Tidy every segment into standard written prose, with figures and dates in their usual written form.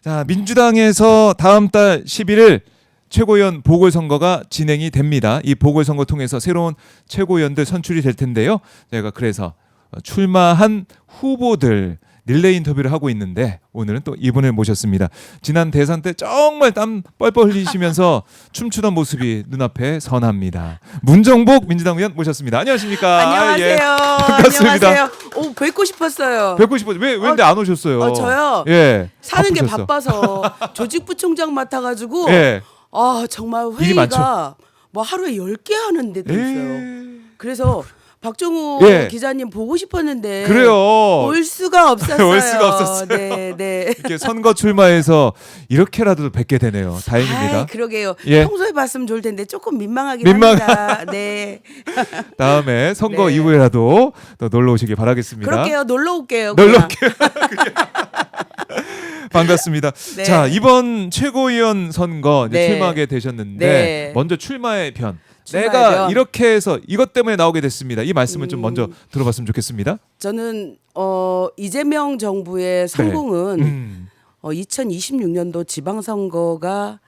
자, 민주당에서 다음 달 11일 최고위원 보궐선거가 진행이 됩니다. 이 보궐선거 통해서 새로운 최고위원들 선출이 될 텐데요. 제가 그래서 출마한 후보들 릴레이 인터뷰를 하고 있는데 오늘은 또 이분을 모셨습니다. 지난 대선 때 정말 땀 뻘뻘 흘리시면서 춤추던 모습이 눈앞에 선합니다. 문정복 민주당 의원 모셨습니다. 안녕하십니까? 안녕하세요. 예, 반갑습니다. 안녕하세요. 오, 뵙고 싶었어요. 뵙고 싶어요. 왜 근데 안 오셨어요? 저요? 예. 사는 게 바쁘셨어. 바빠서 조직부총장 맡아가지고 예. 정말 일이 많죠? 회의가 뭐 하루에 10개 하는 데도 있어요. 그래서 박정우 예. 기자님 보고 싶었는데 그래요. 올 수가 없었어요. 올 수가 없었어요. 네, 네. 이렇게 선거 출마해서 이렇게라도 뵙게 되네요. 다행입니다. 아이, 그러게요. 예. 평소에 봤으면 좋을 텐데 조금 민망하긴 민망- 합니다. 네. 다음에 선거 네. 이후에라도 또 놀러 오시길 바라겠습니다. 그럴게요. 놀러 올게요. 놀러 그냥. 올게요. 반갑습니다. 네. 자, 이번 최고위원 선거 이제 네. 출마하게 되셨는데 네. 먼저 출마의 변. 출마의 내가 변. 이렇게 해서 이것 때문에 나오게 됐습니다. 이 말씀을 좀 먼저 들어봤으면 좋겠습니다. 저는 이재명 정부의 성공은 음. 2026년도 지방선거가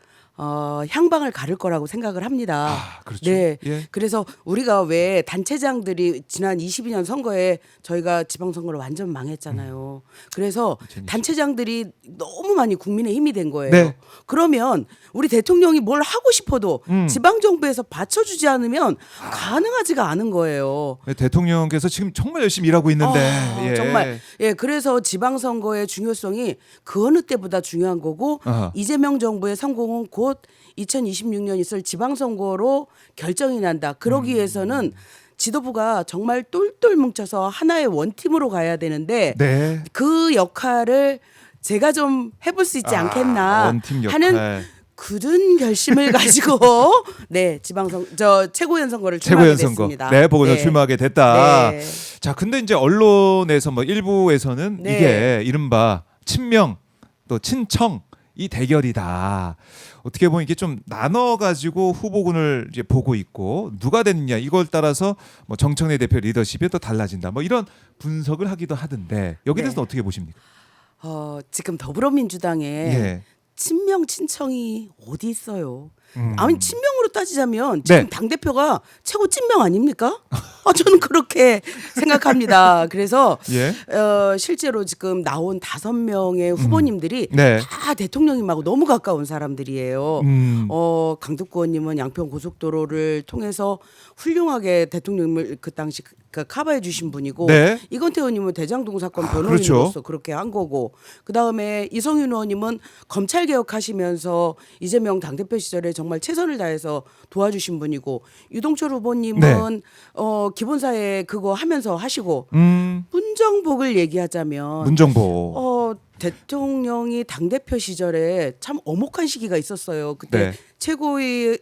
향방을 가를 거라고 생각을 합니다. 아, 그렇죠. 네. 예. 그래서 우리가 왜 단체장들이 지난 22년 선거에 저희가 지방선거를 완전 망했잖아요. 그래서 2020. 단체장들이 너무 많이 국민의 힘이 된 거예요. 네. 그러면 우리 대통령이 뭘 하고 싶어도 지방정부에서 받쳐주지 않으면 가능하지가 않은 거예요. 네, 대통령께서 지금 정말 열심히 일하고 있는데 예. 정말 그래서 지방선거의 중요성이 그 어느 때보다 중요한 거고 아하. 이재명 정부의 성공은 곧 2026년 있을 지방선거로 결정이 난다. 그러기 위해서는 지도부가 정말 똘똘 뭉쳐서 하나의 원팀으로 가야 되는데 네. 그 역할을 제가 좀 해볼 수 있지 않겠나 원팀 역할. 하는 굳은 결심을 가지고 최고위원 선거를 최고위원 출마하게 선거. 됐습니다. 네, 보궐선거 출마하게 됐다. 네. 자, 근데 이제 언론에서 뭐 일부에서는 네. 이게 이른바 친명 또 친청 이 대결이다. 어떻게 보면 이게 좀 나눠가지고 후보군을 이제 보고 있고 누가 됐느냐 이걸 따라서 뭐 정청래 대표 리더십이 또 달라진다. 뭐 이런 분석을 하기도 하던데 여기 대해서 네. 어떻게 보십니까? 지금 더불어민주당에 예. 친명 친청이 어디 있어요? 음. 아니 친명으로 따지자면 지금 네. 당 대표가 최고 친명 아닙니까? 저는 그렇게 생각합니다. 그래서 예. 실제로 지금 나온 5명의 후보님들이 네. 다 대통령님하고 너무 가까운 사람들이에요. 음. 강덕구 의원님은 양평 고속도로를 통해서 훌륭하게 대통령을 그 당시 커버해 주신 분이고 네. 이건태 의원님은 대장동 사건 아, 변호인으로서 그렇죠. 그렇게 한 거고 그다음에 이성윤 의원님은 검찰 개혁하시면서 이재명 당대표 시절에 정말 최선을 다해서 도와주신 분이고 유동철 후보님은 네. 기본사회 그거 하면서 하시고 문정복을 얘기하자면 문정보. 대통령이 당대표 시절에 참 엄혹한 시기가 있었어요. 그때 네. 최고위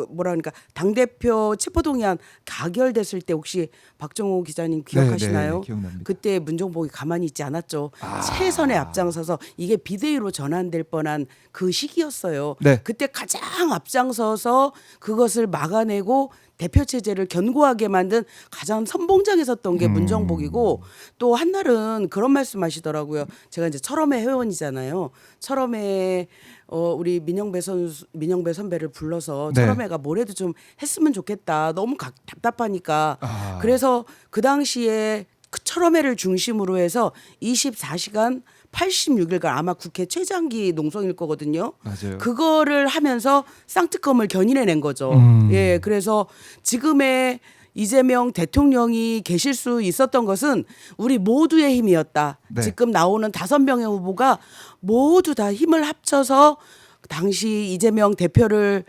뭐라니까 당대표 체포동의안 가결됐을 때 혹시 박정호 기자님 기억하시나요? 네, 기억납니다. 그때 문정복이 가만히 있지 않았죠. 최선의 앞장서서 이게 비대위로 전환될 뻔한 그 시기였어요. 네. 그때 가장 앞장서서 그것을 막아내고 대표 체제를 견고하게 만든 가장 선봉장에 섰던 게 문정복이고 또 한날은 그런 말씀하시더라고요. 제가 이제 철험회 회원이잖아요. 철험회 우리 민영배 선배를 불러서 네. 철험회가 뭐래도 좀 했으면 좋겠다. 너무 답답하니까. 아. 그래서 그 당시에 그 철험회를 중심으로 해서 24시간 86일간 아마 국회 최장기 농성일 거거든요. 맞아요. 그거를 하면서 쌍특검을 견인해낸 거죠. 예, 그래서 지금의 이재명 대통령이 계실 수 있었던 것은 우리 모두의 힘이었다. 네. 지금 나오는 5명의 후보가 모두 다 힘을 합쳐서 당시 이재명 대표를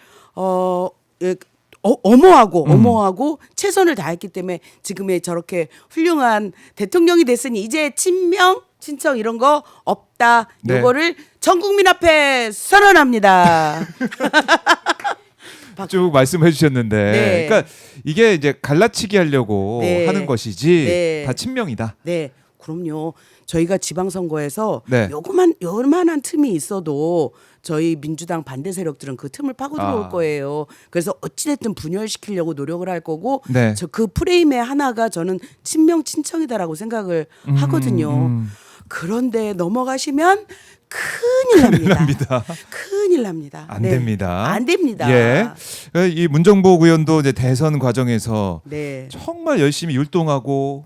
엄호하고 최선을 다했기 때문에 지금의 저렇게 훌륭한 대통령이 됐으니 이제 친명 친청 이런 거 없다. 네. 요거를 전 국민 앞에 선언합니다. 쭉 말씀해 주셨는데 네. 그러니까 이게 이제 갈라치기 하려고 네. 하는 것이지 네. 다 친명이다. 네, 그럼요. 저희가 지방선거에서 네. 요만한 틈이 있어도 저희 민주당 반대 세력들은 그 틈을 파고 들어올 거예요. 그래서 어찌됐든 분열시키려고 노력을 할 거고 네. 저 그 프레임의 하나가 저는 친명 친청이다라고 생각을 하거든요. 그런데 넘어가시면 큰일 납니다. 납니다. 큰일 납니다. 안 네. 됩니다. 안 됩니다. 예. 이 문정복 의원도 이제 대선 과정에서 네. 정말 열심히 율동하고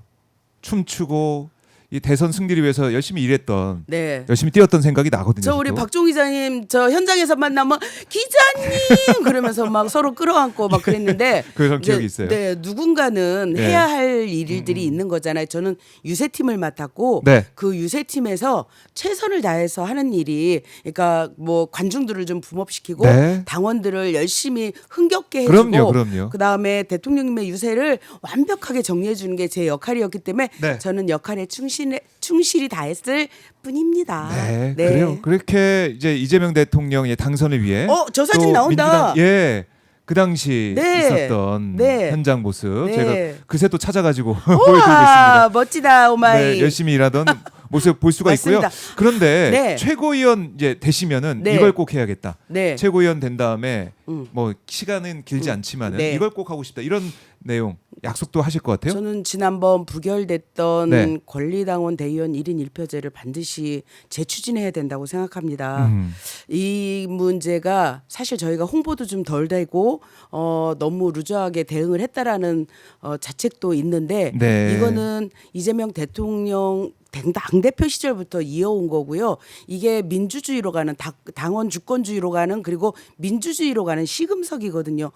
춤추고 이 대선 승리를 위해서 열심히 일했던 네. 열심히 뛰었던 생각이 나거든요. 저 우리 저도. 박종 기자님 저 현장에서 만나면 기자님 그러면서 막 서로 끌어안고 막 그랬는데 그런 이제, 기억이 있어요. 네, 누군가는 네. 해야 할 일들이 있는 거잖아요. 저는 유세팀을 맡았고 네. 그 유세팀에서 최선을 다해서 하는 일이 그러니까 뭐 관중들을 좀 붐업시키고 네. 당원들을 열심히 흥겹게 해주고 그럼요. 그다음에 대통령님의 유세를 완벽하게 정리해 주는 게 제 역할이었기 때문에 네. 저는 역할에 충실히 다했을 뿐입니다. 네, 그래요. 그렇게 이제 이재명 대통령의 당선을 위해 저 사진 또 나온다. 민주당, 예. 그 당시 네. 있었던 네. 현장 모습 네. 제가 그새 또 찾아가지고 우와, 보여드리겠습니다. 멋지다, 오마이. 네, 열심히 일하던 모습 볼 수가 맞습니다. 있고요. 그런데 네. 최고위원 이제 되시면은 네. 이걸 꼭 해야겠다. 네. 최고위원 된 다음에 음. 뭐 시간은 길지 않지만은 네. 이걸 꼭 하고 싶다. 이런 내용 약속도 하실 것 같아요. 저는 지난번 부결됐던 네. 권리당원 대의원 1인 1표제를 반드시 재추진해야 된다고 생각합니다. 음. 이 문제가 사실 저희가 홍보도 좀 덜 되고 너무 루즈하게 대응을 했다라는 자책도 있는데 네. 이거는 이재명 대통령 당대표 시절부터 이어온 거고요. 이게 민주주의로 가는 당원 주권주의로 가는 그리고 민주주의로 가는 시금석이거든요.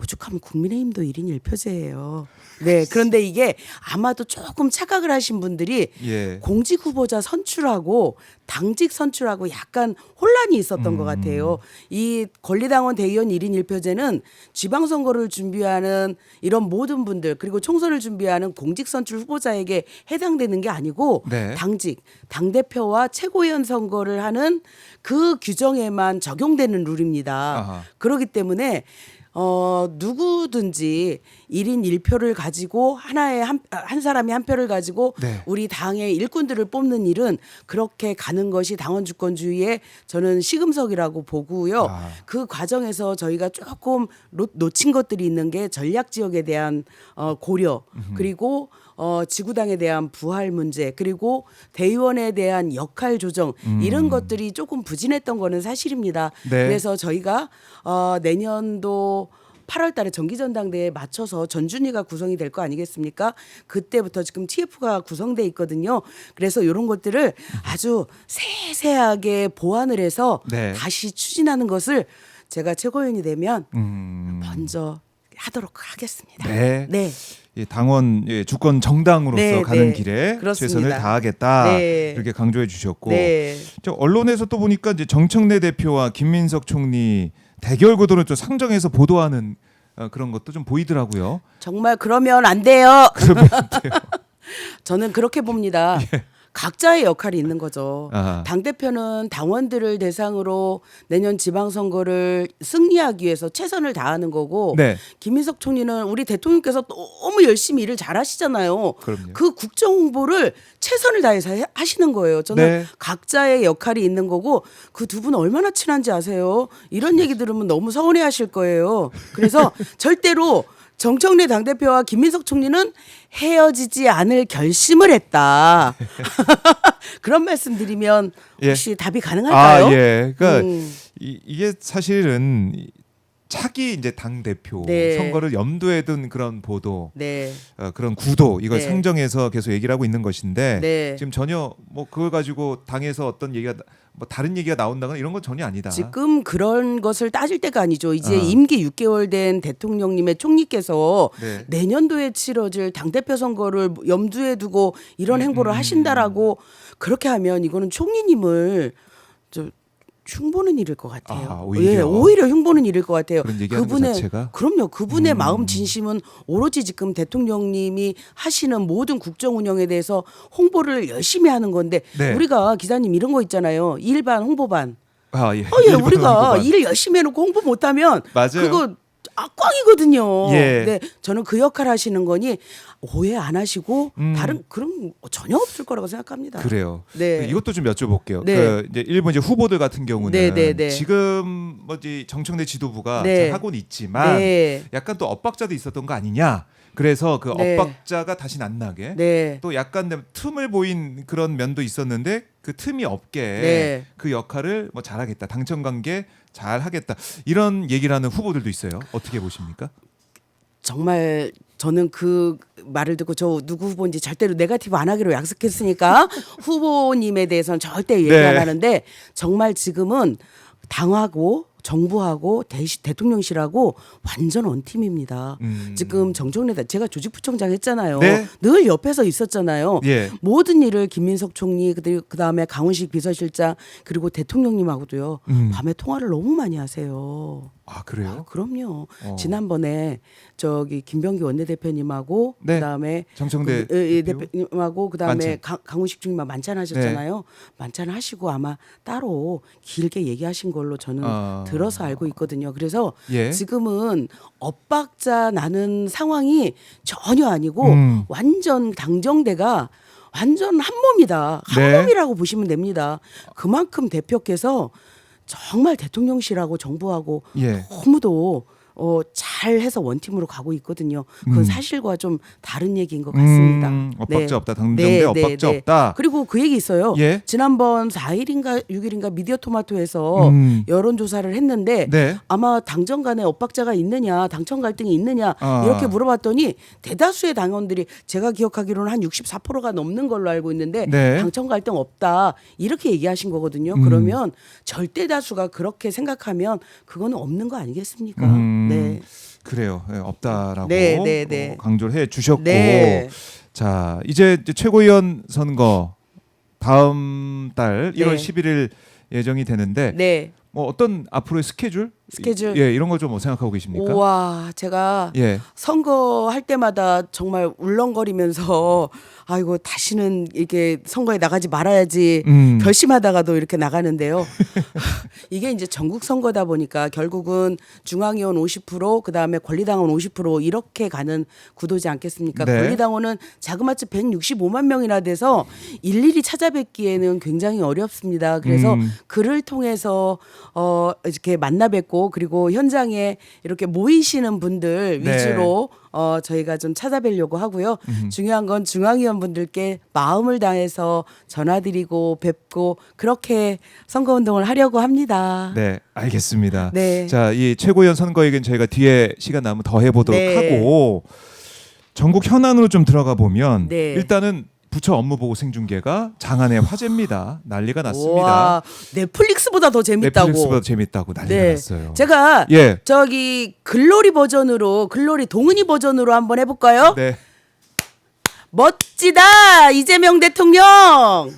오죽하면 국민의힘도 1인 1표제예요. 네. 그런데 이게 아마도 조금 착각을 하신 분들이 예. 공직 후보자 선출하고 당직 선출하고 약간 혼란이 있었던 것 같아요. 이 권리당원 대의원 1인 1표제는 지방선거를 준비하는 이런 모든 분들 그리고 총선을 준비하는 공직 선출 후보자에게 해당되는 게 아니고 네. 당직, 당대표와 최고위원 선거를 하는 그 규정에만 적용되는 룰입니다. 아하. 그렇기 때문에 누구든지 1인 1표를 가지고 한 사람이 한 표를 가지고 네. 우리 당의 일꾼들을 뽑는 일은 그렇게 가는 것이 당원 주권주의의 저는 시금석이라고 보고요. 아. 그 과정에서 저희가 조금 놓친 것들이 있는 게 전략 지역에 대한 고려 그리고 지구당에 대한 부활 문제 그리고 대의원에 대한 역할 조정 이런 것들이 조금 부진했던 거는 사실입니다. 네. 그래서 저희가 내년도 8월 달에 정기전당대회에 맞춰서 전준위가 구성이 될 거 아니겠습니까? 그때부터 지금 TF가 구성돼 있거든요. 그래서 이런 것들을 아주 세세하게 보완을 해서 네. 다시 추진하는 것을 제가 최고위원이 되면 먼저 하도록 하겠습니다. 네. 네. 이 당원 주권 정당으로서 네, 가는 네. 길에 그렇습니다. 최선을 다하겠다 네. 이렇게 강조해 주셨고 네. 저 언론에서 또 보니까 이제 정청래 대표와 김민석 총리 대결 구도를 좀 상정해서 보도하는 그런 것도 좀 보이더라고요. 정말 그러면 안 돼요. 그러면 안 돼요. 저는 그렇게 봅니다. 각자의 역할이 있는 거죠. 아하. 당대표는 당원들을 대상으로 내년 지방선거를 승리하기 위해서 최선을 다하는 거고 네. 김민석 총리는 우리 대통령께서 너무 열심히 일을 잘하시잖아요. 그럼요. 그 국정 홍보를 최선을 다해서 하시는 거예요. 저는 네. 각자의 역할이 있는 거고 그 두 분 얼마나 친한지 아세요? 이런 얘기 들으면 너무 서운해하실 거예요. 그래서 절대로 정청래 당대표와 김민석 총리는 헤어지지 않을 결심을 했다. 그런 말씀 드리면 혹시 답이 가능할까요? 예. 그러니까 음. 이게 사실은 차기 이제 당 대표 네. 선거를 염두에 둔 그런 보도, 네. 그런 구도 이걸 네. 상정해서 계속 얘기를 하고 있는 것인데 네. 지금 전혀 뭐 그걸 가지고 당에서 어떤 얘기가 뭐 다른 얘기가 나온다거나 이런 건 전혀 아니다. 지금 그런 것을 따질 때가 아니죠. 이제 아. 임기 6개월 된 대통령님의 총리께서 네. 내년도에 치러질 당대표 선거를 염두에 두고 이런 행보를 하신다라고 그렇게 하면 이거는 총리님을 흉보는 일일 것 같아요. 아, 오히려. 예, 오히려 흉보는 일일 것 같아요. 그런 얘기하는 것 자체가? 그럼요. 그분의 마음 진심은 오로지 지금 대통령님이 하시는 모든 국정 운영에 대해서 홍보를 열심히 하는 건데 네. 우리가 기자님 이런 거 있잖아요. 일반 홍보반. 아, 예. 예, 일본 우리가 홍보관. 일을 열심히 해놓고 홍보 못하면 맞아요. 그거 꽝이거든요. 예. 네, 저는 그 역할 하시는 거니 오해 안 하시고 다른 그런 전혀 없을 거라고 생각합니다. 그래요. 네. 이것도 좀 여쭤볼게요. 네. 그 이제 일본 이제 후보들 같은 경우는 네. 지금 뭐지 정청래 지도부가 네. 잘 하고는 있지만 네. 약간 또 엇박자도 있었던 거 아니냐. 그래서 그 네. 엇박자가 다시 안 나게 네. 또 약간 틈을 보인 그런 면도 있었는데 그 틈이 없게 네. 그 역할을 뭐 잘하겠다, 당첨 관계 잘하겠다 이런 얘기를 하는 후보들도 있어요. 어떻게 보십니까? 정말 저는 그 말을 듣고 저 누구 후보인지 절대로 네거티브 안 하기로 약속했으니까 후보님에 대해서는 절대 얘기 안 네. 하는데 정말 지금은 당하고 정부하고 대통령실하고 완전 원팀입니다. 지금 정청래 제가 조직부총장 했잖아요. 네. 늘 옆에서 있었잖아요. 예. 모든 일을 김민석 총리 그다음에 강훈식 비서실장 그리고 대통령님하고도요. 밤에 통화를 너무 많이 하세요. 아 그래요? 그럼요. 지난번에 저기 김병기 원내대표님하고 네. 그다음에 정청래 대표? 대표님하고 그다음에 만찬. 강훈식 중님만 만찬하셨잖아요. 만찬하시고 아마 따로 길게 얘기하신 걸로 저는 들어서 알고 있거든요. 그래서 예. 지금은 엇박자 나는 상황이 전혀 아니고 완전 당정대가 완전 한 몸이다. 한 네. 몸이라고 보시면 됩니다. 그만큼 대표께서 정말 대통령실하고 정부하고 예. 너무도 잘해서 원팀으로 가고 있거든요. 그건 사실과 좀 다른 얘기인 것 같습니다. 엇박자 없다. 당정대 엇박자 없다. 그리고 그 얘기 있어요. 예. 지난번 4일인가 6일인가 미디어 토마토에서 여론조사를 했는데 네. 아마 당정 간에 엇박자가 있느냐 당청 갈등이 있느냐 아. 이렇게 물어봤더니 대다수의 당원들이 제가 기억하기로는 한 64%가 넘는 걸로 알고 있는데 네. 당청 갈등 없다 이렇게 얘기하신 거거든요. 그러면 절대 다수가 그렇게 생각하면 그거는 없는 거 아니겠습니까? 네. 그래요. 예, 없다라고 네, 네, 네. 강조를 해 주셨고 네. 자 이제 최고위원 선거 다음 달 1월 네. 11일 예정이 되는데 네. 뭐 어떤 앞으로의 스케줄 예 이런 거 좀 생각하고 계십니까? 우와, 제가 예. 선거 할 때마다 정말 울렁거리면서 아이고 다시는 이렇게 선거에 나가지 말아야지 결심하다가도 이렇게 나가는데요. 이게 이제 전국 선거다 보니까 결국은 중앙위원 50% 그다음에 권리당원 50% 이렇게 가는 구도지 않겠습니까? 네. 권리당원은 자그마치 165만 명이나 돼서 일일이 찾아뵙기에는 굉장히 어렵습니다. 그래서 글을 통해서 이렇게 만나 뵙고 그리고 현장에 이렇게 모이시는 분들 네. 위주로 저희가 좀 찾아뵈려고 하고요. 중요한 건 중앙위원분들께 마음을 다해서 전화드리고 뵙고 그렇게 선거운동을 하려고 합니다. 네, 알겠습니다. 네. 자, 이 최고위원 선거 얘기는 저희가 뒤에 시간 나면 더 해보도록 네. 하고 전국 현안으로 좀 들어가 보면 네. 일단은 부처 업무 보고 생중계가 장안의 화제입니다. 난리가 났습니다. 와, 넷플릭스보다 더 재밌다고. 넷플릭스보다 재밌다고 난리가 네. 났어요. 제가 예. 저기 글로리 버전으로 글로리 동은이 버전으로 한번 해볼까요? 네. 멋지다 이재명 대통령.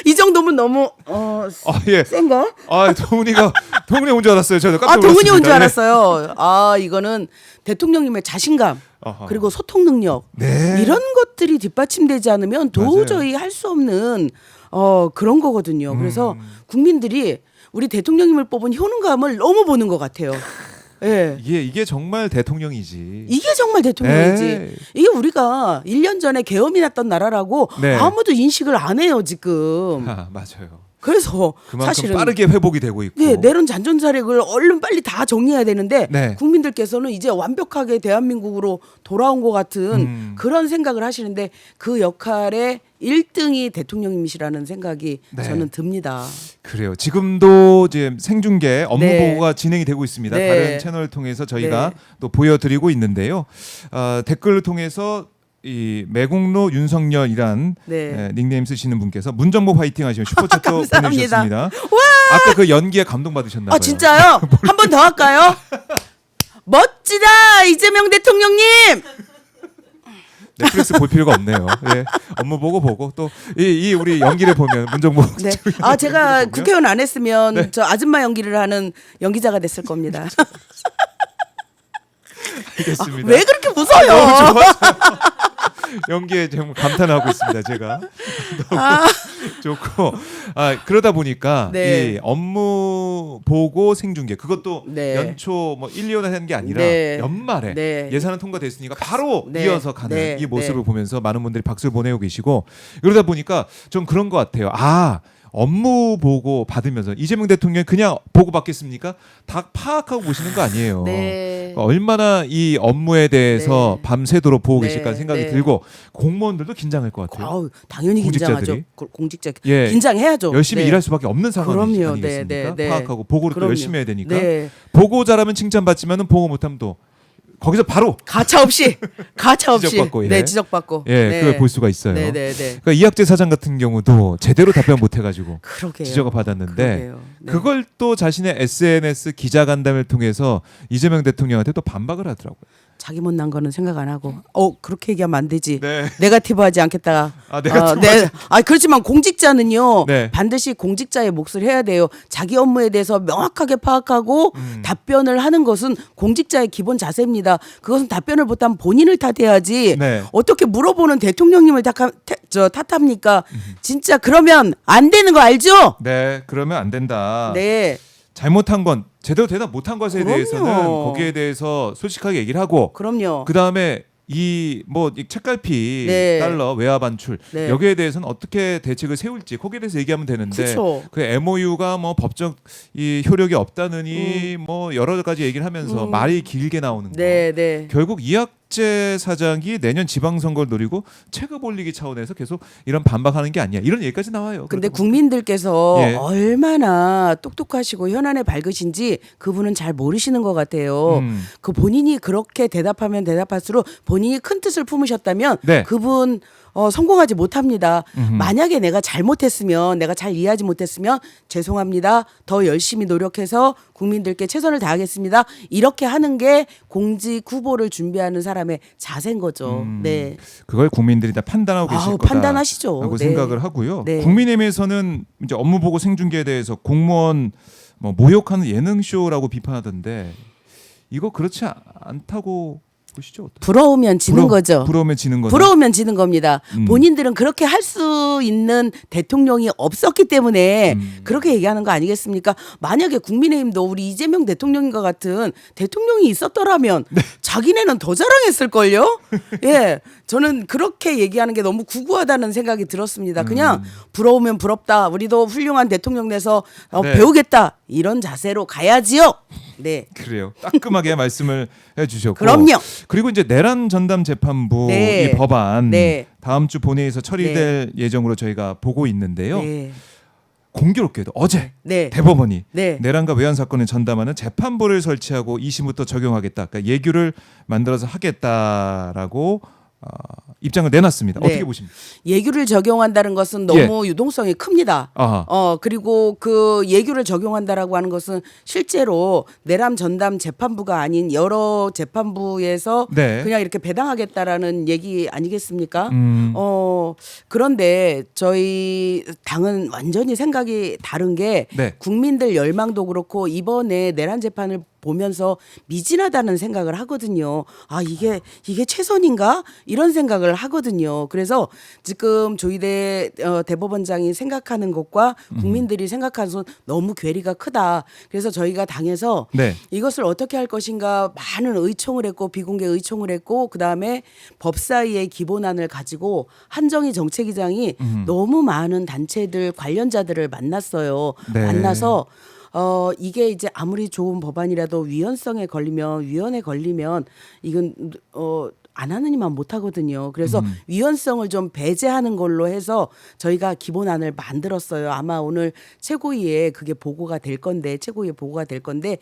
이 정도면 너무 예. 센가? 동훈이 온 줄 알았어요. 저도 깜짝 아 놀랐습니다. 동은이 온 줄 예. 알았어요. 아 이거는 대통령님의 자신감 어허. 그리고 소통 능력 네. 이런 것들이 뒷받침되지 않으면 도저히 할 수 없는 그런 거거든요. 그래서 국민들이 우리 대통령님을 뽑은 효능감을 너무 보는 것 같아요. 예. 이게 정말 대통령이지. 이게 정말 대통령이지. 네. 이게 우리가 1년 전에 계엄이 났던 나라라고 네. 아무도 인식을 안 해요, 지금. 맞아요. 그래서 그만큼 사실은 빠르게 회복이 되고 있고. 네, 내론 잔존자력을 얼른 빨리 다 정리해야 되는데 네. 국민들께서는 이제 완벽하게 대한민국으로 돌아온 것 같은 그런 생각을 하시는데 그 역할의 1등이 대통령님이시라는 생각이 네. 저는 듭니다. 그래요. 지금도 지금 생중계 업무 네. 보고가 진행이 되고 있습니다. 네. 다른 채널을 통해서 저희가 네. 또 보여드리고 있는데요. 댓글을 통해서 이 매국노 윤석열이란 네. 닉네임 쓰시는 분께서 문정보 화이팅 하시면 슈퍼챗도 감사합니다. 보내주셨습니다. 아까 그 연기에 감동 받으셨나 봐요. 아 진짜요? 한 번 더 할까요? 멋지다 이재명 대통령님. 넷플릭스 볼 필요가 없네요. 예. 업무 보고 또 이 우리 연기를 보면 문정보 네. 아 제가 보면. 국회의원 안 했으면 네. 저 아줌마 연기를 하는 연기자가 됐을 겁니다. 알겠습니다. 왜 그렇게 웃어요? 너무 좋았어요. 연기에 정말 감탄하고 있습니다. 제가 너무 좋고 그러다 보니까 네. 이 업무 보고 생중계 그것도 네. 연초 뭐 1, 2년 하는 게 아니라 네. 연말에 네. 예산은 통과됐으니까 바로 네. 이어서 가는 네. 이 모습을 네. 보면서 많은 분들이 박수를 보내고 계시고 그러다 보니까 좀 그런 것 같아요. 업무 보고 받으면서 이재명 대통령이 그냥 보고 받겠습니까? 다 파악하고 보시는 거 아니에요. 네. 그러니까 얼마나 이 업무에 대해서 네. 밤새도록 보고 네. 계실까 생각이 네. 들고 공무원들도 긴장할 것 같아요. 아우, 당연히 공직자들이. 긴장하죠. 공직자 예. 긴장해야죠. 열심히 네. 일할 수밖에 없는 상황이 그럼요. 아니겠습니까? 네, 네, 네. 파악하고 보고를 또 그럼요. 열심히 해야 되니까. 네. 보고 잘하면 칭찬받지만은 보고 못하면 또 거기서 바로 가차 없이 지적받고, 예. 네, 지적받고. 예, 네. 그걸 볼 수가 있어요. 네, 네, 네. 그러니까 이학재 사장 같은 경우도 제대로 답변 못 해가지고 그러게요. 지적을 받았는데 그러게요. 네. 그걸 또 자신의 SNS 기자간담회를 통해서 이재명 대통령한테 또 반박을 하더라고요. 자기 못난 거는 생각 안 하고 그렇게 얘기하면 안 되지. 네. 네거티브하지 않겠다. 네거티브하지 네. 그렇지만 공직자는요. 네. 반드시 공직자의 몫을 해야 돼요. 자기 업무에 대해서 명확하게 파악하고 답변을 하는 것은 공직자의 기본 자세입니다. 그것은 답변을 못하면 본인을 탓해야지. 네. 어떻게 물어보는 대통령님을 탓합니까? 진짜 그러면 안 되는 거 알죠? 네, 그러면 안 된다. 네. 잘못한 건 제대로 대답 못한 것에 그럼요. 대해서는 거기에 대해서 솔직하게 얘기를 하고 그럼요. 그 다음에 이 책갈피 네. 달러 외화 반출 네. 여기에 대해서는 어떻게 대책을 세울지 거기에 대해서 얘기하면 되는데 그쵸. 그 MOU가 뭐 법적 이 효력이 없다느니 뭐 여러 가지 얘기를 하면서 말이 길게 나오는 거. 네, 네. 결국 이학재 사장이 내년 지방선거를 노리고 체급 올리기 차원에서 계속 이런 반박하는 게 아니야 이런 얘기까지 나와요. 근데 그러다 국민들께서 예. 얼마나 똑똑하시고 현안에 밝으신지 그분은 잘 모르시는 것 같아요. 음. 그 본인이 그렇게 대답하면 대답할수록 본인이 큰 뜻을 품으셨다면 네. 그분 성공하지 못합니다. 음흠. 만약에 내가 잘못했으면 내가 잘 이해하지 못했으면 죄송합니다. 더 열심히 노력해서 국민들께 최선을 다하겠습니다. 이렇게 하는 게 공직 후보를 준비하는 사람의 자세인 거죠. 네. 그걸 국민들이 다 판단하고 계실 아우, 거다. 판단하시죠. 라고 네. 생각을 하고요. 네. 국민의힘에서는 이제 업무 보고 생중계에 대해서 공무원 뭐 모욕하는 예능 쇼라고 비판하던데 이거 그렇지 않다고 보시죠? 어떠세요? 부러우면 지는 거죠. 부러우면 지는 거다. 부러우면 지는 겁니다. 본인들은 그렇게 할 수 있는 대통령이 없었기 때문에 그렇게 얘기하는 거 아니겠습니까? 만약에 국민의힘도 우리 이재명 대통령과 같은 대통령이 있었더라면 네. 자기네는 더 자랑했을걸요? 예. 저는 그렇게 얘기하는 게 너무 구구하다는 생각이 들었습니다. 그냥 부러우면 부럽다. 우리도 훌륭한 대통령 돼서 네. 배우겠다. 이런 자세로 가야지요. 네. 그래요. 따끔하게 말씀을 해주셨고. 그럼요. 그리고 이제 내란 전담 재판부 네. 이 법안 네. 다음 주 본회의에서 처리될 예정으로 저희가 보고 있는데요. 네. 공교롭게도 어제 네. 대법원이 네. 내란과 외환 사건을 전담하는 재판부를 설치하고 2심부터 적용하겠다. 그러니까 예규를 만들어서 하겠다라고 입장을 내놨습니다. 네. 어떻게 보십니까? 예규를 적용한다는 것은 너무 유동성이 큽니다. 아하. 그리고 그 예규를 적용한다라고 하는 것은 실제로 내란 전담 재판부가 아닌 여러 재판부에서 네. 그냥 이렇게 배당하겠다라는 얘기 아니겠습니까? 음. 그런데 저희 당은 완전히 생각이 다른 게 네. 국민들 열망도 그렇고 이번에 내란 재판을 보면서 미진하다는 생각을 하거든요. 이게 최선인가? 이런 생각을 하거든요. 그래서 지금 조희대 대법원장이 생각하는 것과 국민들이 생각하는 것은 너무 괴리가 크다. 그래서 저희가 당에서 네. 이것을 어떻게 할 것인가 많은 의총을 했고 비공개 의총을 했고 그다음에 법사위의 기본안을 가지고 한정희 정책위장이 너무 많은 단체들 관련자들을 만났어요. 네. 만나서 이게 이제 아무리 좋은 법안이라도 위헌에 걸리면 이건 안 하는 이만 못 하거든요. 그래서 위헌성을 좀 배제하는 걸로 해서 저희가 기본안을 만들었어요. 아마 오늘 최고위에 그게 보고가 될 건데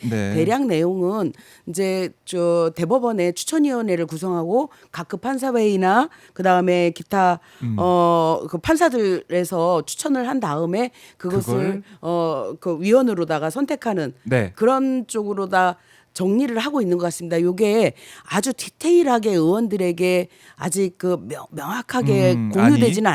네. 대략 내용은 이제 저 대법원의 추천위원회를 구성하고 각급 판사회의나 그다음에 기타 그 판사들에서 추천을 한 다음에 그것을 그 위원으로다가 선택하는 네. 그런 쪽으로다 정리를 하고 있는 것 같습니다. 요게 아주 디테일하게 의원들에게 아직 그 명확하게 공유되지는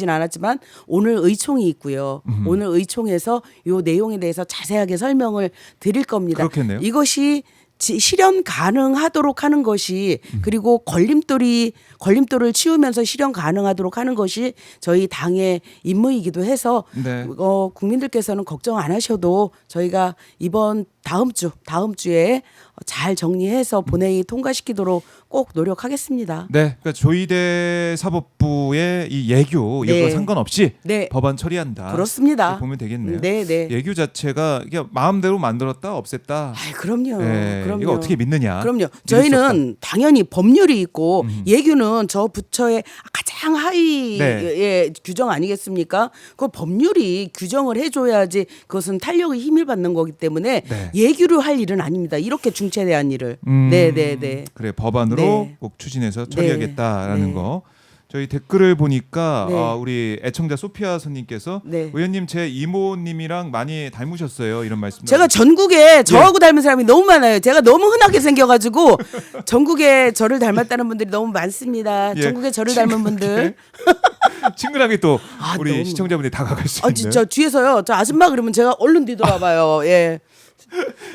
않았지만 오늘 의총이 있고요. 오늘 의총에서 요 내용에 대해서 자세하게 설명을 드릴 겁니다. 그렇겠네요. 이것이 실현 가능하도록 하는 것이 그리고 걸림돌을 치우면서 실현 가능하도록 하는 것이 저희 당의 임무이기도 해서 네. 국민들께서는 걱정 안 하셔도 저희가 이번 다음 주에 잘 정리해서 본회의 통과시키도록 꼭 노력하겠습니다. 네, 그러니까 조희대 사법부의 이 예규 네. 이거 상관없이 네. 법안 처리한다. 그렇습니다. 이렇게 보면 되겠네요. 네, 네. 예규 자체가 이게 마음대로 만들었다 없앴다. 아, 그럼요. 예, 그럼요. 이거 어떻게 믿느냐? 그럼요. 믿을 수 저희는 당연히 법률이 있고 음. 예규는 저 부처의 가장 하위의 네. 규정 아니겠습니까? 그 법률이 규정을 해줘야지 그것은 탄력의 힘을 받는 거기 때문에 네. 예규로 할 일은 아닙니다. 이렇게 중체대한 일을. 네, 네, 네. 그래 법안으로 네. 꼭 추진해서 처리하겠다라는 네. 거. 저희 댓글을 보니까 네. 우리 애청자 소피아 선님께서 네. 의원님 제 이모님이랑 많이 닮으셨어요 이런 말씀. 제가 전국에 저하고 닮은 사람이 너무 많아요. 제가 너무 흔하게 생겨가지고 전국에 저를 닮았다는 분들이 너무 많습니다. 예. 전국에 저를 닮은 분들. 친근하게 또 아, 우리 너무. 시청자분들이 다가갈 수 아 있는 진짜 뒤에서요. 저 아줌마 그러면 제가 얼른 뒤돌아봐요. 예.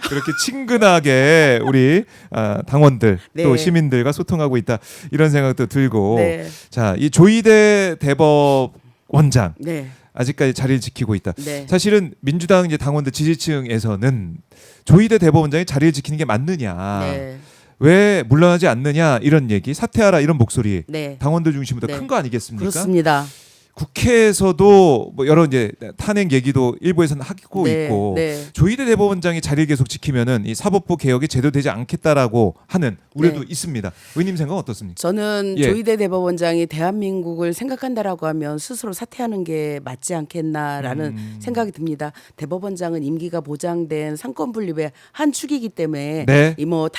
그렇게 친근하게 우리 당원들 네. 또 시민들과 소통하고 있다 이런 생각도 들고 네. 자, 이 조희대 대법원장 네. 아직까지 자리를 지키고 있다. 네. 사실은 민주당 이제 당원들 지지층에서는 조희대 대법원장이 자리를 지키는 게 맞느냐, 네. 왜 물러나지 않느냐 이런 얘기, 사퇴하라 이런 목소리 네. 당원들 중심으로 네. 큰 거 아니겠습니까? 그렇습니다. 국회에서도 뭐 여러 이제 탄핵 얘기도 일부에서는 하고 네, 있고 네. 조희대 대법원장이 자리를 계속 지키면은 이 사법부 개혁이 제대로 되지 않겠다라고 하는 우려도 네. 있습니다. 의원님 생각 은 어떻습니까? 저는 예. 조희대 대법원장이 대한민국을 생각한다라고 하면 스스로 사퇴하는 게 맞지 않겠나라는 생각이 듭니다. 대법원장은 임기가 보장된 상권 분립의 한 축이기 때문에 네. 이 뭐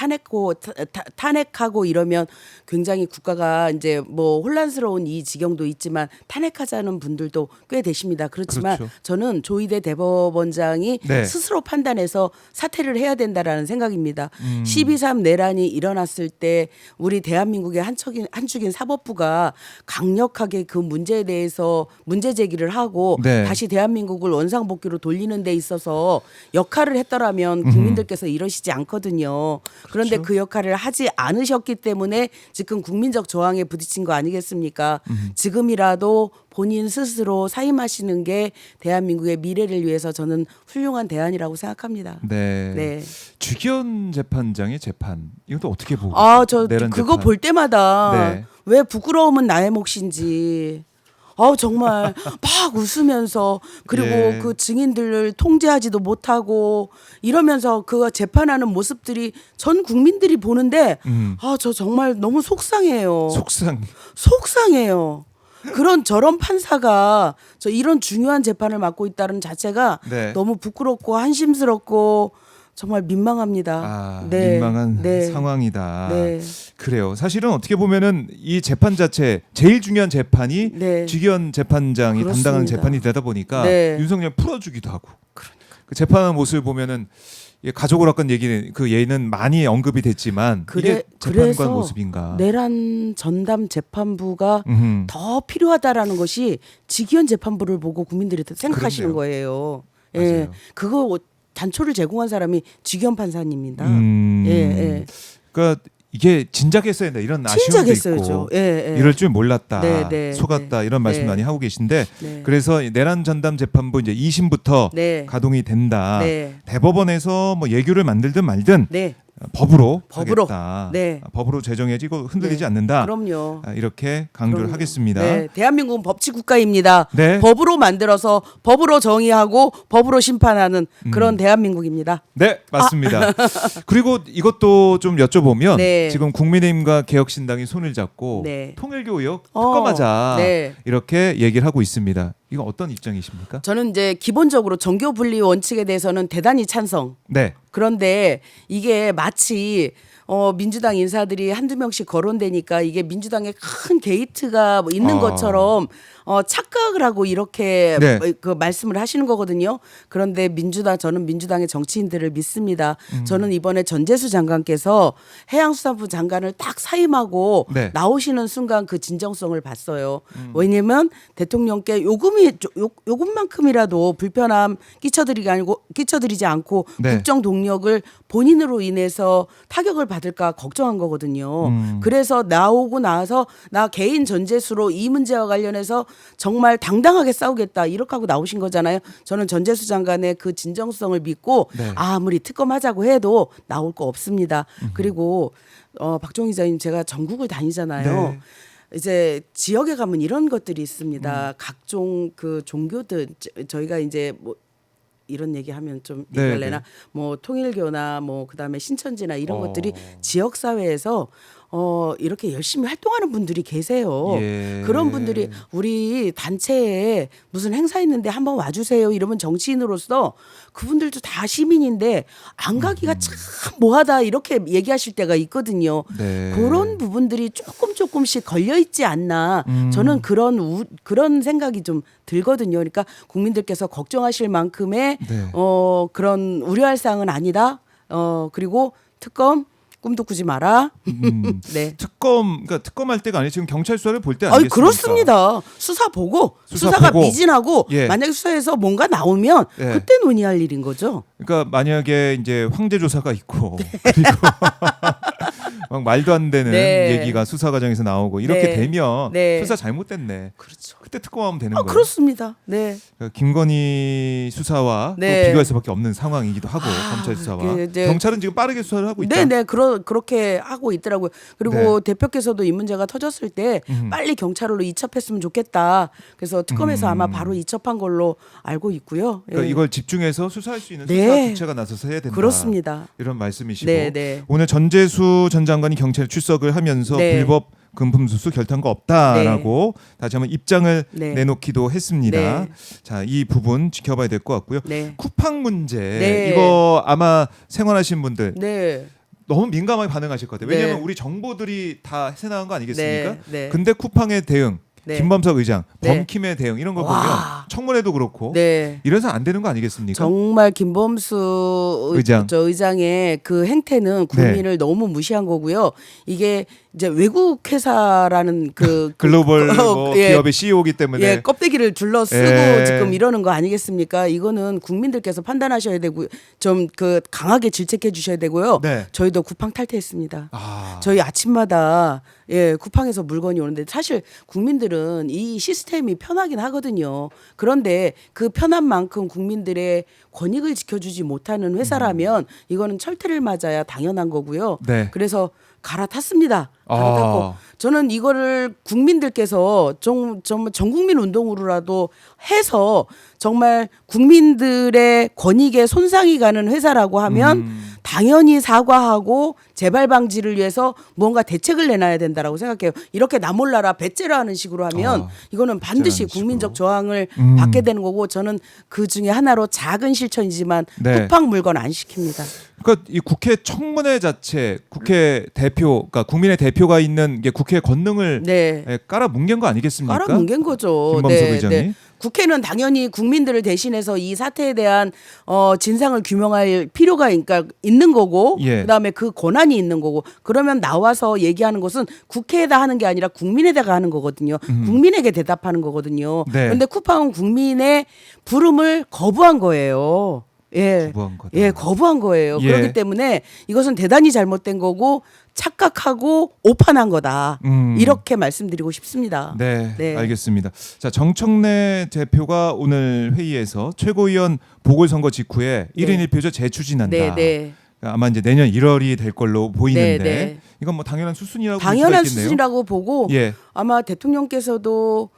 탄핵하고 이러면 굉장히 국가가 이제 뭐 혼란스러운 이 지경도 있지만 탄핵하자는 분들도 꽤 되십니다. 그렇지만 그렇죠. 저는 조희대 대법원장이 네. 스스로 판단해서 사퇴를 해야 된다라는 생각입니다. 12.3 내란이 일어났을 때 우리 대한민국의 한 축인 사법부가 강력하게 그 문제에 대해서 문제 제기를 하고 네. 다시 대한민국을 원상복귀로 돌리는 데 있어서 역할을 했더라면 국민들께서 이러시지 않거든요. 그런데 그 역할을 하지 않으셨기 때문에 지금 국민적 저항에 부딪힌 거 아니겠습니까? 지금이라도 본인 스스로 사임하시는 게 대한민국의 미래를 위해서 저는 훌륭한 대안이라고 생각합니다. 네. 네. 주기현 재판장의 재판 이것도 어떻게 보고 아, 저 내란 그거 재판. 볼 때마다 네. 왜 부끄러움은 나의 몫인지. 정말 막 웃으면서 그리고 예. 그 증인들을 통제하지도 못하고 이러면서 그 재판하는 모습들이 전 국민들이 보는데 저 정말 너무 속상해요. 속상해요. 그런 저런 판사가 저 이런 중요한 재판을 맡고 있다는 자체가 네. 너무 부끄럽고 한심스럽고 정말 민망합니다. 민망한 네. 상황이다. 네. 그래요. 사실은 어떻게 보면은 이 재판 자체 제일 중요한 재판이 네. 주기현 재판장이 그렇습니다. 담당하는 재판이 되다 보니까 네. 윤석열 풀어주기도 하고. 그 재판하는 모습을 보면은 가족 오락관 얘기는 그 예는 많이 언급이 됐지만 이게 재판관 그래서 모습인가? 내란 전담 재판부가 음흠. 더 필요하다라는 것이 직위원 재판부를 보고 국민들이 생각하시는 그렇네요. 거예요. 맞아요. 예, 그거 단초를 제공한 사람이 직위원 판사님입니다. 음. 예, 예. 그러니까 이게 진작했어야 된다 이런 아쉬움도 진작했어야죠. 있고 예, 예. 이럴 줄 몰랐다 네, 네, 속았다 네. 이런 말씀 네. 많이 하고 계신데 네. 그래서 이 내란 전담 재판부 이제 2심부터 네. 가동이 된다. 네. 대법원에서 뭐 예규를 만들든 말든 네. 법으로 법으로. 하겠다. 네. 법으로 제정해야지 이거 흔들리지 네. 않는다. 그럼요. 이렇게 강조를 그럼요. 하겠습니다. 네, 대한민국은 법치 국가입니다. 네. 법으로 만들어서 법으로 정의하고 법으로 심판하는 그런 대한민국입니다. 네, 맞습니다. 그리고 이것도 좀 여쭤보면 네. 지금 국민의힘과 개혁신당이 손을 잡고 네. 통일교 의혹 특검하자 네. 이렇게 얘기를 하고 있습니다. 이거 어떤 입장이십니까? 저는 이제 기본적으로 정교 분리 원칙에 대해서는 대단히 찬성. 네. 그런데 이게 마치 민주당 인사들이 한두 명씩 거론되니까 이게 민주당의 큰 게이트가 뭐 있는 것처럼 착각을 하고 이렇게 네. 그 말씀을 하시는 거거든요. 그런데 저는 민주당의 정치인들을 믿습니다. 저는 이번에 전재수 장관께서 해양수산부 장관을 딱 사임하고 네. 나오시는 순간 그 진정성을 봤어요. 왜냐면 대통령께 요금이 요것만큼이라도 불편함 끼쳐드리지 않고 네. 국정 동력을 본인으로 인해서 타격을 받을까 걱정한 거거든요. 그래서 나오고 나서 나 개인 전재수로 이 문제와 관련해서 정말 당당하게 싸우겠다 이렇게 하고 나오신 거잖아요. 저는 전재수 장관의 그 진정성을 믿고 네. 아무리 특검하자고 해도 나올 거 없습니다. 그리고 박종 기자님 제가 전국을 다니잖아요. 네. 이제 지역에 가면 이런 것들이 있습니다. 각종 그 종교들 저희가 이제 뭐 이런 얘기하면 좀 네, 얘기할래나 네. 뭐 통일교나 뭐 그다음에 신천지나 이런 것들이 지역 사회에서 이렇게 열심히 활동하는 분들이 계세요. 예. 그런 분들이 우리 단체에 무슨 행사 있는데 한번 와주세요. 이러면 정치인으로서 그분들도 다 시민인데 안 가기가 참 뭐하다 이렇게 얘기하실 때가 있거든요. 네. 그런 부분들이 조금씩 걸려 있지 않나. 저는 그런 생각이 좀 들거든요. 그러니까 국민들께서 걱정하실 만큼의 네. 그런 우려할 사항은 아니다. 그리고 특검 꿈도 꾸지 마라. 네. 그러니까 특검할 때가 아니고 지금 경찰 수사를 볼 때 아니 아니겠습니까? 그렇습니다. 수사 보고 수사 수사가 보고. 미진하고 예. 만약에 수사에서 뭔가 나오면 예. 그때 논의할 일인 거죠. 그러니까 만약에 이제 황제 조사가 있고 네. 그리고 막 말도 안 되는 네. 얘기가 수사 과정에서 나오고 이렇게 네. 되면 네. 수사 잘못됐네. 그렇죠. 그때 특검하면 되는 아 거예요. 그렇습니다. 네. 그러니까 김건희 수사와 네. 또 비교할 수밖에 없는 상황이기도 하고 검찰 수사와 그 이제- 경찰은 지금 빠르게 수사를 하고 있다. 네네 그렇게 하고 있더라고요. 그리고 네. 대표께서도 이 문제가 터졌을 때 빨리 경찰로 이첩했으면 좋겠다. 그래서 특검에서 아마 바로 이첩한 걸로 알고 있고요. 그러니까 예. 이걸 집중해서 수사할 수 있는 네. 수사 주체가 나서서 해야 된다. 그렇습니다. 이런 말씀이시고 네, 네. 오늘 전재수 전 장관이 경찰에 출석을 하면서 네. 불법 금품 수수 결단과 없다라고 다시 한번 입장을 네. 내놓기도 했습니다. 네. 자, 이 부분 지켜봐야 될 것 같고요. 네. 쿠팡 문제 네. 이거 아마 생활하신 분들 네. 너무 민감하게 반응하실 것 같아요. 왜냐하면 네. 우리 정보들이 다 새 나온 거 아니겠습니까? 네. 네. 근데 쿠팡의 대응, 네. 김범석 의장, 네. 범킴의 대응 이런 걸 와. 보면 청문회도 그렇고 네. 이래서 안 되는 거 아니겠습니까? 정말 김범수 의장. 의장의 그 행태는 국민을 너무 무시한 거고요. 이게 이제 외국 회사라는 글로벌 뭐 예. 기업의 CEO이기 때문에 예, 껍데기를 둘러 쓰고 예. 지금 이러는 거 아니겠습니까? 이거는 국민들께서 판단하셔야 되고 좀 그 강하게 질책해 주셔야 되고요. 네. 저희도 쿠팡 탈퇴했습니다. 아, 저희 아침마다 쿠팡에서 물건이 오는데 사실 국민들은 이 시스템이 편하긴 하거든요. 그런데 그 편한 만큼 국민들의 권익을 지켜주지 못하는 회사라면 이거는 철퇴를 맞아야 당연한 거고요. 네. 그래서 갈아탔습니다. 갈아탔고 아. 저는 이거를 국민들께서 정말 전국민 운동으로라도 해서 정말 국민들의 권익에 손상이 가는 회사라고 하면 당연히 사과하고 재발 방지를 위해서 무언가 대책을 내놔야 된다라고 생각해요. 이렇게 나 몰라라 배째라 하는 식으로 하면 이거는 반드시 배째라는 국민적 식으로. 저항을 받게 되는 거고 저는 그 중에 하나로 작은 실천이지만 네. 쿠팡 물건 안 시킵니다. 그러니까 이 국회 청문회 자체 국회 대표, 그러니까 국민의 대표가 있는 게 국회 권능을 네. 깔아 뭉갠 거 아니겠습니까? 깔아뭉갠 거죠. 김범석 의장이. 국회는 당연히 국민들을 대신해서 이 사태에 대한 진상을 규명할 필요가 그러니까 있는 거고 예. 그다음에 그 권한이 있는 거고 그러면 나와서 얘기하는 것은 국회에다 하는 게 아니라 국민에다가 하는 거거든요. 국민에게 대답하는 거거든요. 네. 그런데 쿠팡은 국민의 부름을 거부한 거예요. 예. 거부한 거다. 예, 거부한 거예요. 예. 그렇기 때문에 이것은 대단히 잘못된 거고 착각하고 오판한 거다. 이렇게 말씀드리고 싶습니다. 네, 네. 알겠습니다. 자, 정청래 대표가 오늘 회의에서 최고위원 보궐선거 직후에 1인 1표제 재추진한다. 네, 네. 그러니까 아마 이제 내년 1월이 될 걸로 보이는데 네, 네. 이건 뭐 당연한 수순이라고 당연한 볼 수가 있겠네요. 수준이라고 보고 예. 아마 대통령께서도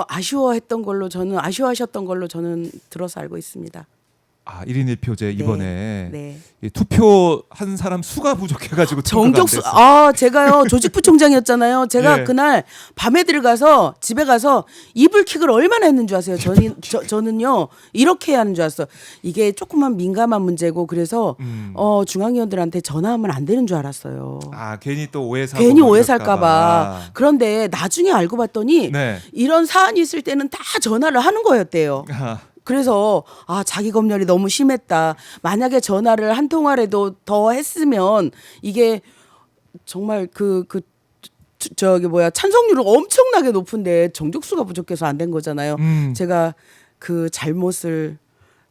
아쉬워하셨던 걸로 저는 들어서 알고 있습니다. 아, 1인 1표제 이번에 네. 이 투표한 사람 수가 부족해가지고 정격수 통과가 안 됐어요. 제가요 조직부총장이었잖아요. 제가 예. 그날 밤에 들어가서 집에 가서 이불킥을 얼마나 했는 줄 아세요? 저는요 이렇게 하는 줄 알았어. 이게 조금만 민감한 문제고 그래서 중앙위원들한테 전화하면 안 되는 줄 알았어요. 아, 괜히 또 오해 사고 괜히 뭐 오해 이럴까 살까봐. 봐. 그런데 나중에 알고 봤더니 네. 이런 사안이 있을 때는 다 전화를 하는 거였대요. 아, 그래서 자기 검열이 너무 심했다. 만약에 전화를 한 통화라도 더 했으면 이게 정말 그 저기 뭐야 찬성률은 엄청나게 높은데 정족수가 부족해서 안 된 거잖아요. 제가 그 잘못을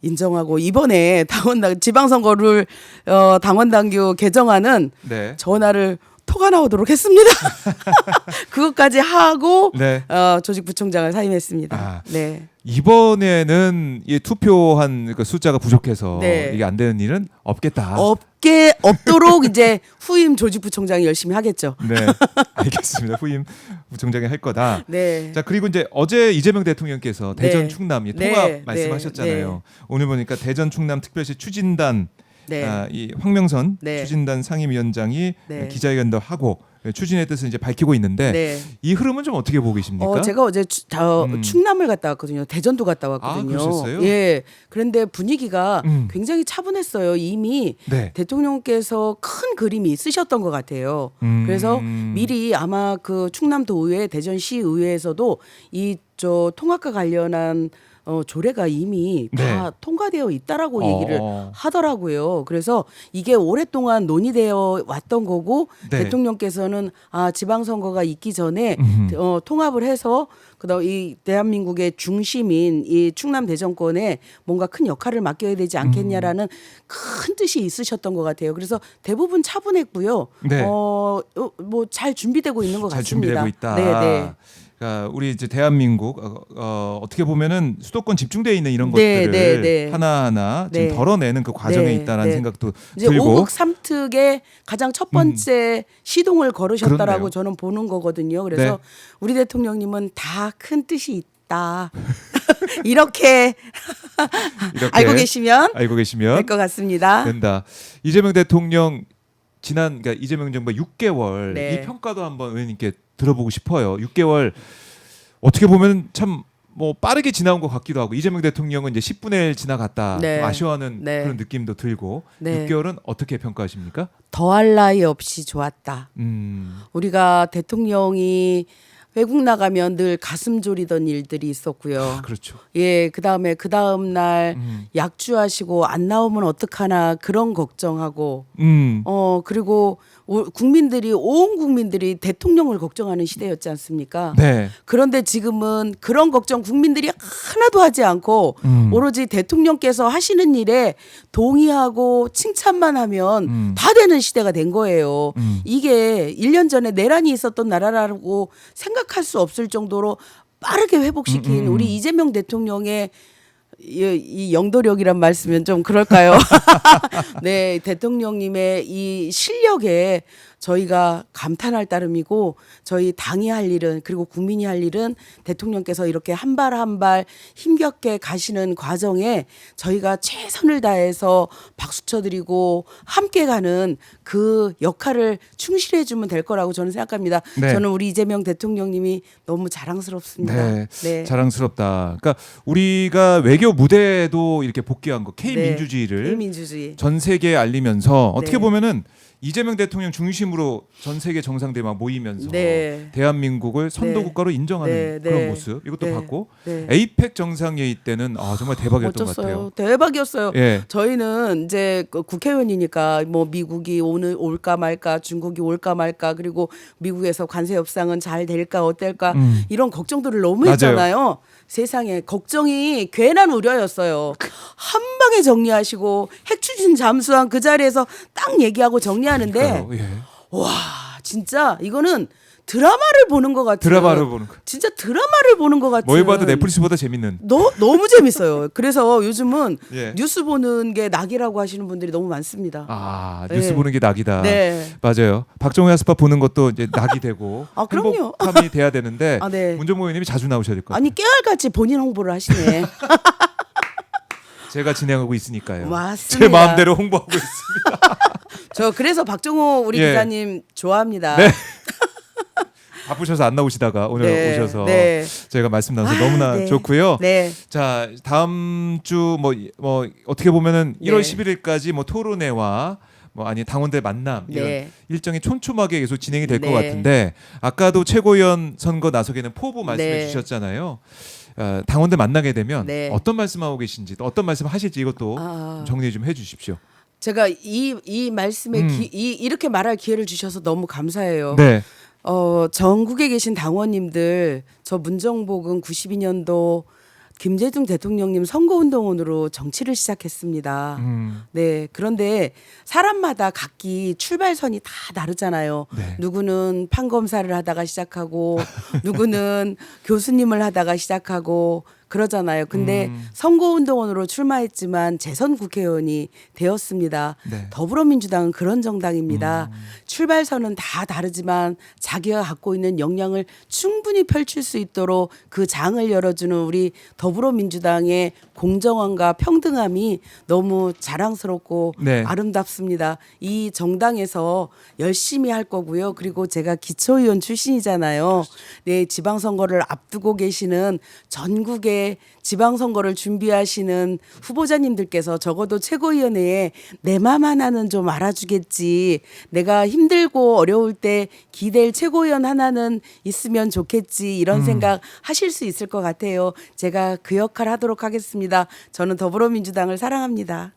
인정하고 이번에 지방선거를 당원당규 개정안은 네. 전화를 토가 나오도록 했습니다. 그것까지 하고 네. 조직부총장을 사임했습니다. 아. 네. 이번에는 이 투표한 그 숫자가 부족해서 네. 이게 안 되는 일은 없겠다. 없도록 이제 후임 조직부총장이 열심히 하겠죠. 네, 알겠습니다. 후임 부총장이 할 거다. 네. 자, 그리고 이제 어제 이재명 대통령께서 네. 대전 충남 이 네. 통합 네. 말씀하셨잖아요. 네. 오늘 보니까 대전 충남 특별시 추진단 네. 이 황명선 네. 추진단 상임위원장이 네. 기자회견도 하고 추진의 뜻을 이제 밝히고 있는데 네. 이 흐름은 좀 어떻게 보고 계십니까? 제가 어제 충남을 갔다 왔거든요. 대전도 갔다 왔거든요. 그러셨어요? 예. 그런데 분위기가 음. 굉장히 차분했어요. 이미 네. 대통령께서 큰 그림이 있으셨던 것 같아요. 음. 그래서 미리 아마 그 충남도의회, 대전시의회에서도 이 통합과 관련한 조례가 이미 다 네. 통과되어 있다라고 얘기를 어. 하더라고요. 그래서 이게 오랫동안 논의되어 왔던 거고 네. 대통령께서는 지방선거가 있기 전에 통합을 해서 그다음 이 대한민국의 중심인 이 충남 대전권에 뭔가 큰 역할을 맡겨야 되지 않겠냐라는 큰 뜻이 있으셨던 것 같아요. 그래서 대부분 차분했고요. 네. 뭐 잘 준비되고 있는 것 잘 같습니다. 준비되고 있다. 네. 그러니까 우리 이제 대한민국 어떻게 보면은 수도권 집중되어 있는 이런 네, 것들을 네. 하나하나 지금 네. 덜어내는 그 과정에 네, 있다라는 네. 생각도 이제 들고 5국 3특의 가장 첫 번째 시동을 걸으셨다라고 그렇네요. 저는 보는 거거든요. 그래서 네. 우리 대통령님은 다 큰 뜻이 있다. 이렇게 알고 계시면 알고 계시면 될 것 같습니다. 된다. 이재명 대통령 그러니까 이재명 정부 6개월 네. 이 평가도 한번 의원님께 들어보고 싶어요. 6개월 어떻게 보면 참 뭐 빠르게 지나온 것 같기도 하고 이재명 대통령은 이제 10분의 1 지나갔다 네. 좀 아쉬워하는 네. 그런 느낌도 들고 네. 6개월은 어떻게 평가하십니까? 더할 나위 없이 좋았다. 우리가 대통령이 외국 나가면 늘 가슴 졸이던 일들이 있었고요. 그렇죠. 예, 그 다음 날 음. 약주하시고 안 나오면 어떡하나 그런 걱정하고 음. 그리고 온 국민들이 대통령을 걱정하는 시대였지 않습니까? 네. 그런데 지금은 그런 걱정 국민들이 하나도 하지 않고 오로지 대통령께서 하시는 일에 동의하고 칭찬만 하면 다 되는 시대가 된 거예요. 이게 1년 전에 내란이 있었던 나라라고 생각할 수 없을 정도로 빠르게 회복시킨 우리 이재명 대통령의 이 영도력이란 말씀은 좀 그럴까요? 네, 대통령님의 이 실력에 저희가 감탄할 따름이고 저희 당이 할 일은 그리고 국민이 할 일은 대통령께서 이렇게 한 발 한 발 힘겹게 가시는 과정에 저희가 최선을 다해서 박수 쳐드리고 함께 가는 그 역할을 충실해 주면 될 거라고 저는 생각합니다. 네. 저는 우리 이재명 대통령님이 너무 자랑스럽습니다. 네. 네. 자랑스럽다. 그러니까 우리가 외교 무대에도 이렇게 복귀한 거 K민주주의를 민주주의. 전 세계에 알리면서 어떻게 네. 보면은 이재명 대통령 중심으로 전 세계 정상들이 막 모이면서 네. 대한민국을 선도 네. 국가로 인정하는 네. 그런 네. 모습 이것도 네. 봤고 네. 에이펙 정상회의 때는 정말 대박이었던 것 멋졌어요. 같아요. 대박이었어요. 예. 저희는 이제 그 국회의원이니까 뭐 미국이 올까 말까, 중국이 올까 말까, 그리고 미국에서 관세 협상은 잘 될까 어떨까 이런 걱정들을 너무 맞아요. 했잖아요. 세상에 걱정이 괜한 우려였어요. 한 방에 정리하시고 핵 추진 잠수함 그 자리에서 딱 얘기하고 정리하는데 그러니까요. 예. 와 진짜 이거는 드라마를 보는 것 같은 드라마를 보는 거. 진짜 드라마를 보는 것 같은 뭘 봐도 넷플릭스보다 재밌는. 너무 재밌어요. 그래서 요즘은 예. 뉴스 보는 게 낙이라고 하시는 분들이 너무 많습니다. 뉴스 네. 보는 게 낙이다. 네. 맞아요. 박정희 아스파 보는 것도 이제 낙이 되고 그럼요. 행복함이 돼야 되는데 네. 문정모 의원님이 자주 나오셔야 될 것 같아요. 아니 깨알같이 본인 홍보를 하시네. 제가 진행하고 있으니까요. 맞습니다. 제 마음대로 홍보하고 있습니다. 저 그래서 박정호 우리 예. 기자님 좋아합니다. 네. 바쁘셔서 안 나오시다가 오늘 네. 오셔서 네. 저희가 말씀 나눠서 너무나 네. 좋고요. 네. 자, 다음 주 뭐 어떻게 보면은 1월 네. 11일까지 뭐 토론회와 당원들 만남 이런 네. 일정이 촘촘하게 계속 진행이 될 것 네. 같은데 아까도 최고위원 선거 나서기는 포부 말씀해 네. 주셨잖아요. 당원들 만나게 되면 네. 어떤 말씀하고 계신지 또 어떤 말씀 하실지 이것도 정리 좀 해주십시오. 제가 이 말씀에 이렇게 말할 기회를 주셔서 너무 감사해요. 네. 전국에 계신 당원님들, 저 문정복은 92년도 김대중 대통령님 선거운동원으로 정치를 시작했습니다. 네. 그런데 사람마다 각기 출발선이 다 다르잖아요. 네. 누구는 판검사를 하다가 시작하고, 누구는 교수님을 하다가 시작하고, 그러잖아요. 근데 선거운동원으로 출마했지만 재선 국회의원이 되었습니다. 네. 더불어민주당은 그런 정당입니다. 출발선은 다 다르지만 자기가 갖고 있는 역량을 충분히 펼칠 수 있도록 그 장을 열어주는 우리 더불어민주당의 공정함과 평등함이 너무 자랑스럽고 네. 아름답습니다. 이 정당에서 열심히 할 거고요. 그리고 제가 기초의원 출신이잖아요. 네, 지방선거를 앞두고 계시는 전국의 지방선거를 준비하시는 후보자님들께서 적어도 최고위원회에 내 맘 하나는 좀 알아주겠지. 내가 힘들고 어려울 때 기댈 최고위원 하나는 있으면 좋겠지. 이런 생각 하실 수 있을 것 같아요. 제가 그 역할 하도록 하겠습니다. 저는 더불어민주당을 사랑합니다.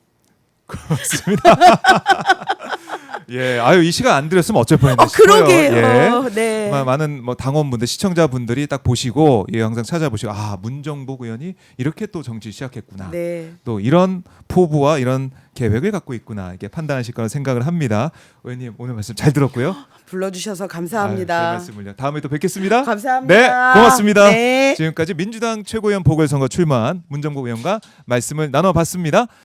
예, 아유 이 시간 안 드렸으면 어쩔 뻔했나 싶어요. 그러게요. 예. 네. 많은 뭐 당원분들, 시청자분들이 딱 보시고 이 영상 찾아보시고 아 문정복 의원이 이렇게 또 정치 시작했구나. 네. 또 이런 포부와 이런 계획을 갖고 있구나 이게 판단하실 거라 생각을 합니다. 의원님 오늘 말씀 잘 들었고요. 불러주셔서 아유, 감사합니다. 별 말씀을요. 다음에 또 뵙겠습니다. 감사합니다. 네, 고맙습니다. 네. 지금까지 민주당 최고위원 보궐선거 출마한 문정복 의원과 말씀을 나눠봤습니다.